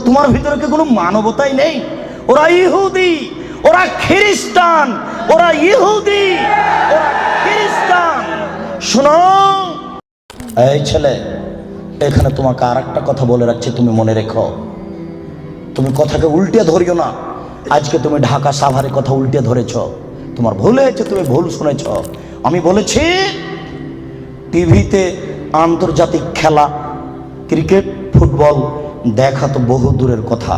তোমার ভিতরে কি কোনো মানবতাই নেই? ওরা ইহুদি, ওরা খ্রিস্টান, ওরা ইহুদি, ওরা খ্রিস্টান। শোনো এই ছেলে, এখানে তোমাকে আর একটা কথা বলে রাখছি, তুমি মনে রেখো। তুমি কথাকে উল্টে ধরিও না। আজকে তুমি ঢাকা সাভারের কথা উল্টে ধরেছ, তোমার ভুল হয়েছে, তুমি ভুল শুনেছ। আমি বলেছি টিভিতে আন্তর্জাতিক খেলা ক্রিকেট ফুটবল দেখা তো বহু দূরের কথা।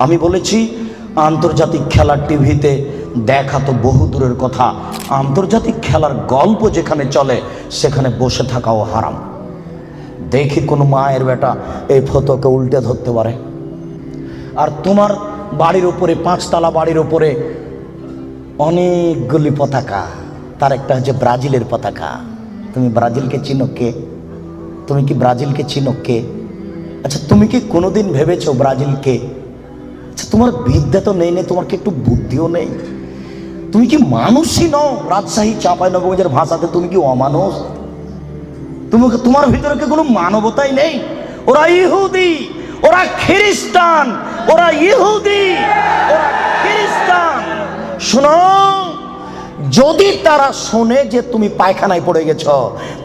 আমি বলেছি আন্তর্জাতিক খেলা টিভিতে দেখা তো বহু দূরের কথা, আন্তর্জাতিক খেলার গল্প যেখানে চলে সেখানে বসে থাকাও হারাম। দেখি কোনো মায়ের বেটা এই ফটোকে উল্টে ধরতে পারে। আর তোমার বাড়ির উপরে, 5 তলা বাড়ির উপরে অনেকগুলি পতাকা, তার একটা হচ্ছে ব্রাজিলের পতাকা। তুমি ব্রাজিলকে চিনো কে? তুমি কি ব্রাজিলকে চিনো কে? আচ্ছা, তুমি কি কোনোদিন ভেবেছো ব্রাজিলকে? আচ্ছা, তোমার বিদ্যা তো নেই, তোমার কি একটু বুদ্ধিও নেই? তুমি কি মানুষই নও? রাজশাহী চাঁপাইনবাবগঞ্জের ভাষাতে তুমি কি অমানুষ? তোমার ভিতরে কি কোনো মানবতাই নেই? ওরা ইহুদি, ওরা খ্রিস্টান, ওরা ইহুদি, ওরা খ্রিস্টান। শোনো, যদি তারা শোনে যে তুমি পায়খানায় পড়ে গেছ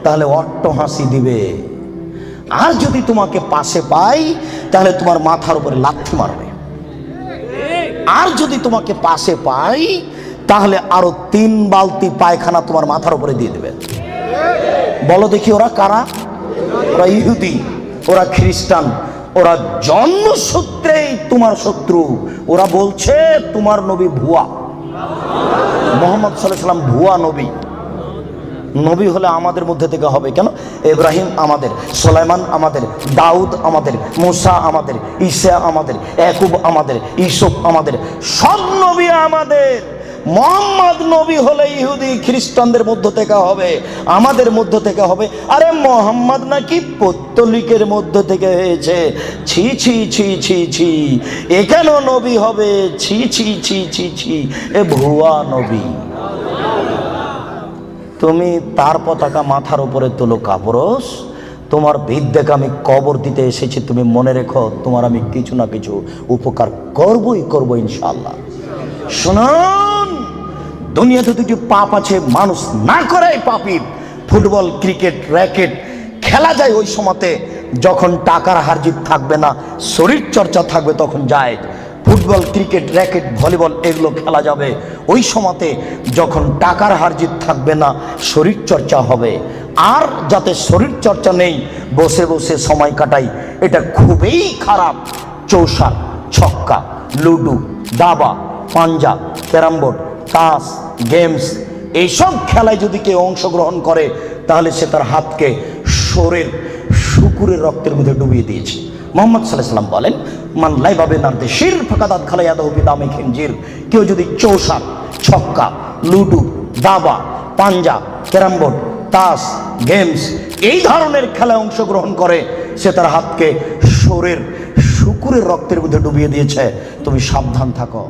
তাহলে অট্ট হাসি দিবে। আর যদি তোমাকে পাশে পাই তাহলে তোমার মাথার উপরে লাথি মারবে। আর যদি তোমাকে পাশে পাই তাহলে আরো 3 বালতি পায়খানা তোমার মাথার উপরে দিয়ে দেবে। বলো দেখি ওরা কারা? ওরা ইহুদি, ওরা খ্রিস্টান, ওরা জন্মসূত্রেই তোমার শত্রু। ওরা বলছে তোমার নবী ভুয়া, মুহাম্মদ সাল্লাল্লাহু আলাইহি ওয়াসাল্লাম ভুয়া নবী। নবী হলে আমাদের মধ্যে থেকে হবে কেন? ইব্রাহিম আমাদের, সুলাইমান আমাদের, দাউদ আমাদের, মুসা আমাদের, ঈসা আমাদের, ইয়াকুব আমাদের, ইউসুফ আমাদের, সব নবী আমাদের। মুহাম্মদ নবী হলে ইহুদি খ্রিস্টানদের মধ্য থেকে হবে, আমাদের মধ্য থেকে হবে। আরে মুহাম্মদ নাকি পৌত্তলিকের মধ্য থেকে হয়েছে। ছি ছি ছি ছি ছি, এ কেন নবী হবে? ছি ছি ছি ছি ছি, এ ভুয়া নবী। তুমি তার পতাকা মাথার উপরে তুলো কাপুরুষ। তোমার বিদ্যাকে আমি কবর দিতে এসেছি, তুমি মনে রেখো তোমার আমি কিছু না কিছু উপকার করবই করবো ইনশাআল্লাহ। শুনুন, দুনিয়াতে 2টি পাপ আছে, মানুষ না করে পাপী। ফুটবল ক্রিকেট র্যাকেট খেলা যায় ওই সময়তে যখন টাকার হারজিত থাকবে না, শরীর চর্চা থাকবে, তখন যায়। ফুটবল ক্রিকেট র্যাকেট ভলিবল এগুলো খেলা যাবে ওই সময়তে যখন টাকার হারজিত থাকবে না, শরীর চর্চা হবে। আর যাতে শরীর চর্চা নেই, বসে বসে সময় কাটাই, এটা খুবই খারাপ। চৌসার, ছক্কা, লুডু, দাবা, পাঞ্জা, ক্যারাম বোর্ড, তাস, গেমস, এইসব খেলায় যদি কেউ অংশগ্রহণ করে তাহলে সে তার হাতকে শরীর শুকুরের রক্তের মধ্যে ডুবিয়ে দিয়েছে। মুহাম্মদ সাল্লাল্লাহু আলাইহি ওয়াসাল্লাম বলেন, মান লাইবা বিনারদি শির ফাকাদাত খালায়াদাহু বিদামি খিনজির। কেউ যদি চৌসার, ছক্কা, লুডু, দাবা, পাঞ্জা, ক্যারাম বোর্ড, তাস, গেমস এই ধরনের খেলায় অংশগ্রহণ করে সে তার হাতকে শরীর শুকুরের রক্তের মধ্যে ডুবিয়ে দিয়েছে। তুমি সাবধান থাকো।